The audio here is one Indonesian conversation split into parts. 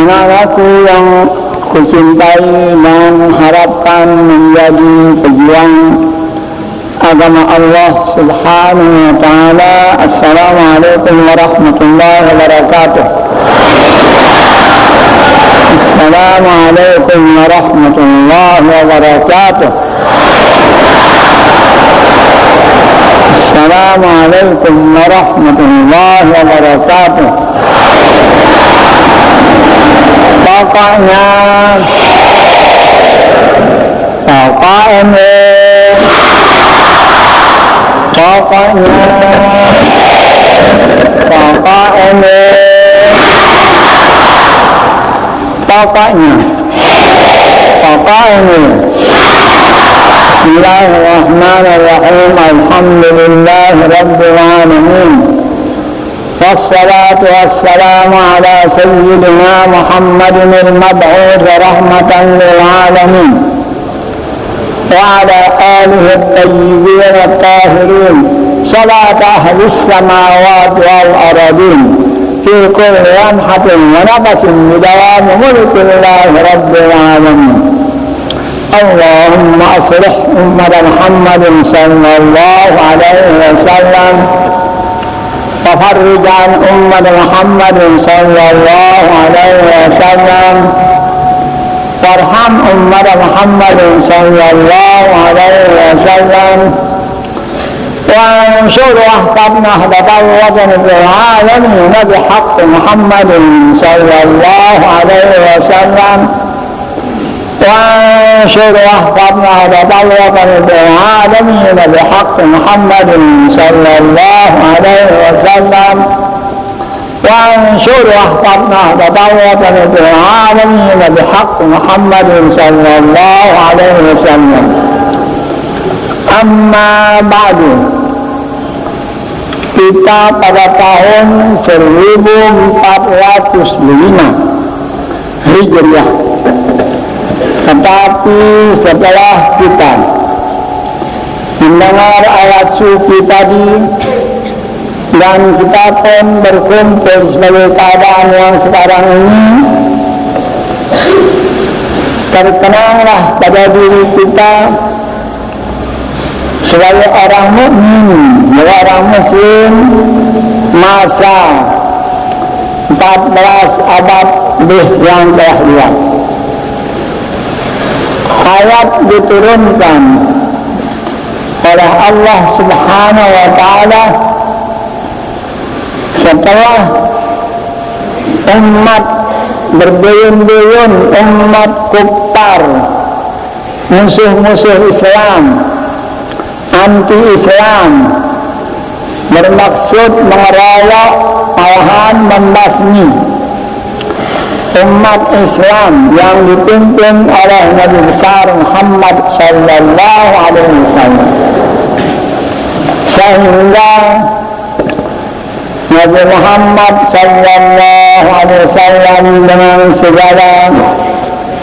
anak-anakku yang kucintai dan harapkan menjadi pejuang agama Allah Subhanahu wa ta'ala. Assalamualaikum warahmatullahi wabarakatuh. Assalamualaikum warahmatullahi wabarakatuh. Assalamualaikum warahmatullahi wabarakatuh. Pokoknya Bismillahirrahmanirrahim. Alhamdulillahi rabbil alamin. Wassalatu wassalamu ala sayyidina Muhammadin al-mab'uth rahmatan lil alamin wa ala alihi at-tayyibin at-tahirin salat ahli as-samawati wal ardin fi kulli lamhatin wa nafasin bidawami mulkillahi rabbil alamin. Allahumma aslih ummata Muhammadin sallallahu alaihi wasallam wa farrij an ummati Muhammadin sallallahu alaihi wasallam warham ummata Muhammadin sallallahu alaihi wasallam وانشر واحفظنا وتطوّفنا في العالمين بحق محمد صلى الله عليه وسلم وانشر واحفظنا وتطوّفنا في العالمين بحق محمد صلى الله عليه وسلم وانشر واحفظنا وتطوّفنا في العالمين بحق محمد صلى الله عليه وسلم. Amma ba'du. Kita pada tahun 1405 Hijriah. Tetapi setelah kita mendengar ayat suci tadi dan kita pun berkumpul sebagai keadaan yang sekarang ini, terkenanglah pada diri kita sebagai orang mukmin, orang muslim masa 14 abad lebih yang telah lewat. Ayat diturunkan oleh Allah Subhanahu wa ta'ala setelah umat berduyun-duyun, umat kufar, musuh-musuh Islam, anti-Islam, bermaksud mengeroyok, malahan membasmi umat Islam yang dipimpin oleh Nabi besar Muhammad sallallahu alaihi wasallam, sehingga Nabi Muhammad sallallahu alaihi wasallam dengan segala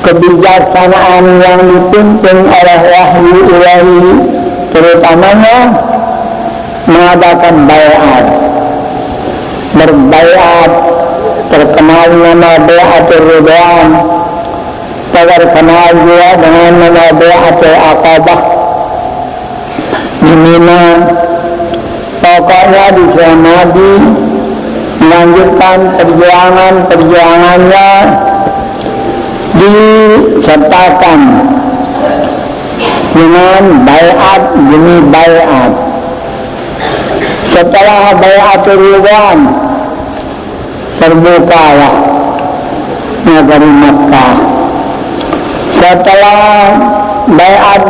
kebijaksanaan yang dipimpin oleh wahyu ilahi, terutamanya mengadakan berbaiat, terkenal nama baiatul ridwan, terkenal juga dengan nama baiatul aqabah di Mina. Pokoknya di sana Nabi melanjutkan perjuangannya disertakan dengan baiat demi baiat. Setelah baiatul ridwan terbukalah negeri Makkah. Setelah baiat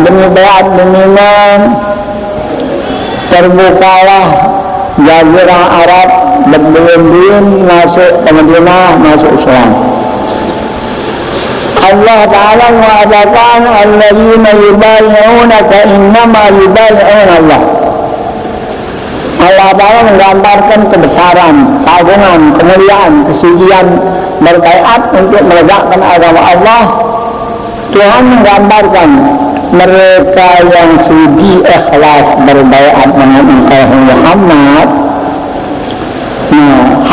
demi baiat Mina, terbukalah Jazirah Arab, berduyun-duyun masuk ke Madinah, masuk Islam. Allah Ta'ala mengatakan alladzina yubayyi'unaka innama yubayyi'una Allah. Allah Ta'ala menggambarkan kebesaran, keagungan, kemuliaan, kesucian berbaiat untuk menegakkan agama Allah. Tuhan menggambarkan mereka yang sudi ikhlas berbaiat dengan engkau Muhammad.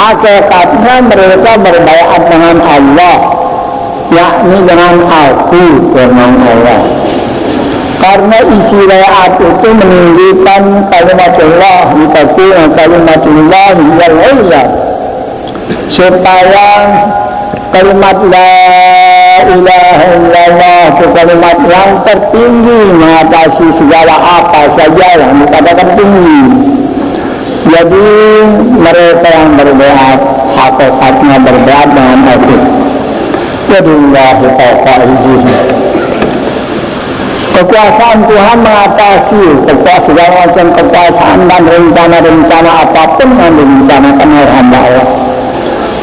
hakikatnya mereka berbaiat dengan Allah, yakni dengan aku, dengan Allah. Karena isi baiat itu menunjukkan kalimatullah, kalimatullah hiyal ulya, supaya kalimat la ilaha illallah itu kalimat yang tertinggi, mengatasi segala apa saja yang dikatakan tinggi. Jadi mereka yang berbaiat hakikatnya berbaiat dengan aku. Wabillahi taufiq. Kekuasaan Tuhan mengatasi segala macam kekuasaan dan rencana-rencana apapun yang direncanakan oleh hamba Allah.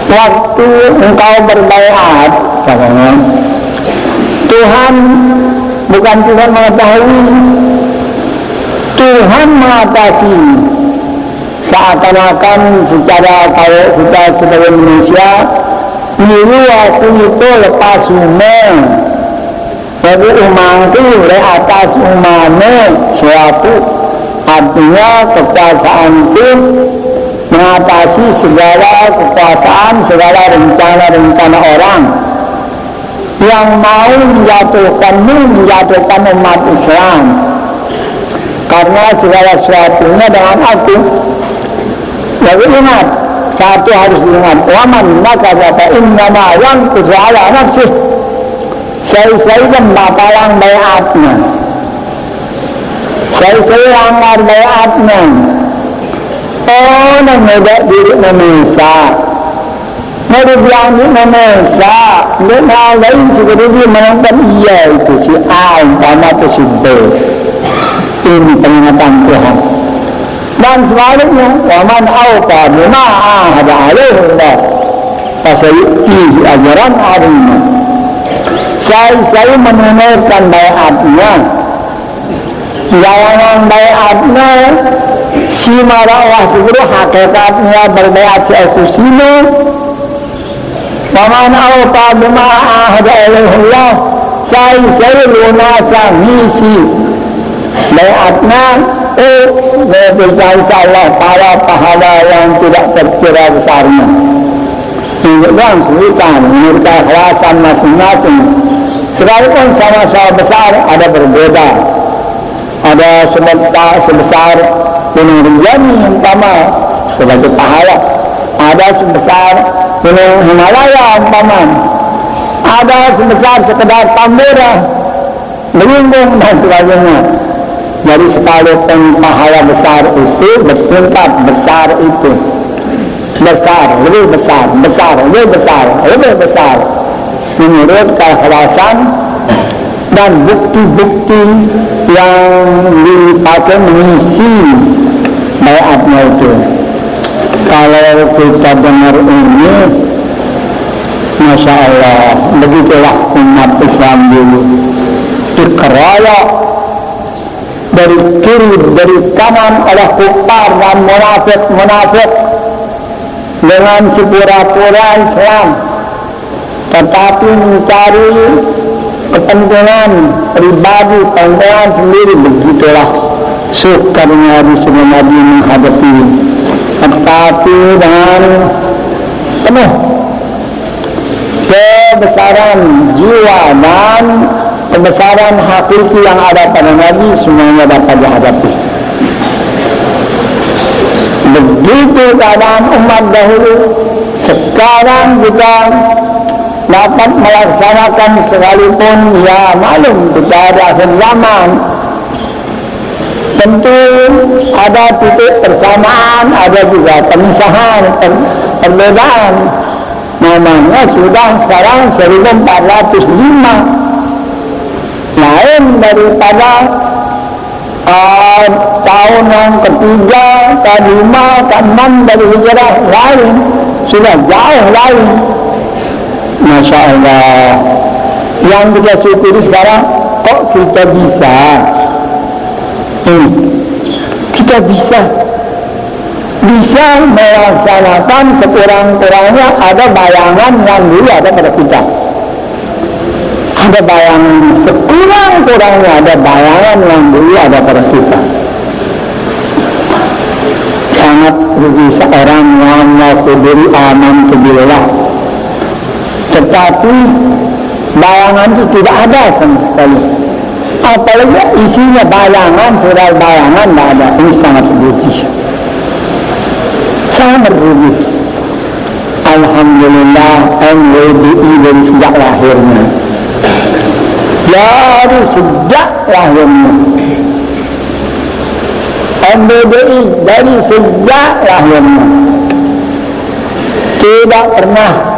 Waktu engkau berbaiat, Tuhan bukan Tuhan mengetahui, Tuhan mengatasi. Seakan-akan secara kalau kita sebagai manusia, dulu aku itu lepas umur, jadi umangku di atas umane suatu, artinya kekuasaanku mengatasi segala kekuasaan, segala rencana-rencana orang yang mau menjatuhkan umat Islam, karena segala sesuatunya dengan aku. Jadi ingat, satu harus diingat, waman nakazata innama yanquzu ala nafsih. Saya membatalang baiatnya, saya langgar baiatnya. Oh, nanggedak diri manusia, bilang di manusia, dia lain juga dia menonton iya itu si A, umpama itu si B. Ini peringatan Tuhan. Dan sebaliknya, waman awfa bima ahada alaihi Allah, fasayu'ti ajaran azima. Saya menunaikan baiatnya, jalangan baiatnya, si marawah segera hakikatnya berbaiat si aku sini. Waman awfa bima ahada alaihi Allah, saya lunasa misi baiatnya. Insya-Allah para pahala yang tidak terkira besarnya. Ini sebutkan menurut keikhlasan masing-masing. Sekalipun sama-sama besar, ada berbeda. Ada sebesar gunung Rinjani umpama sebagai pahala, ada sebesar gunung Himalaya umpama, ada sebesar sekedar Tambora, Melinggung dan sebagainya. Jadi sekalipun pahala besar itu bertingkat besar itu, besar, lebih besar, lebih besar menurut keikhlasan dan bukti-bukti yang dipakai mengisi baiatnya itu. Kalau kita dengar ini, Masya Allah, begitulah umat Islam dulu dikeroyok dari kiri, dari kanan oleh kufar dan munafik dengan sepura-pura Islam, tetapi mencari kepentingan pribadi, kepentingan sendiri. Begitulah sukarnya di sini Nabi menghadapi, tetapi dengan penuh kebesaran jiwa dan kebesaran hakiki yang ada pada Nabi, semuanya dapat dihadapi. Begitu keadaan umat dahulu. Sekarang kita dapat melaksanakan sekalipun, ya maklum kita ada akhir zaman, tentu ada titik persamaan, ada juga pemisahan, perbedaan. Namanya sudah sekarang 1405, lain daripada tahun yang ketiga, kelima, keenam dari hijrah, lain, sudah jauh lain. Masya Allah. Yang kita syukuri sekarang, kok kita bisa? Kita bisa melaksanakan sekurang-kurangnya ada bayangan yang dulu ada pada kita. Ada bayangan, sekurang-kurangnya ada bayangan yang dulu ada pada kita. Sangat rugi seorang yang mengakui aman billah. Tetapi bayangan itu tidak ada sama sekali. Apalagi isinya bayangan, sudah bayangan tidak ada. Ini sangat rugi. Sangat rugi. Alhamdulillah MWDI dari sejak lahirnya. Dari sejak lahirnya. MWDI dari sejak lahirnya. Tidak pernah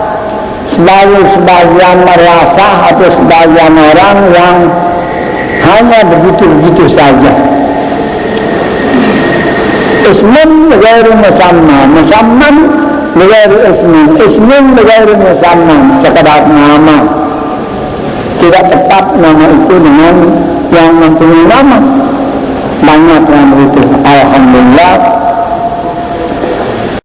sebagian merasa atau sebagian orang yang hanya begitu-begitu saja. Ismun negara musamman negara ismun negara musamman, sekadar nama. Tidak tetap nama itu dengan yang mempunyai nama. Banyak yang begitu. Alhamdulillah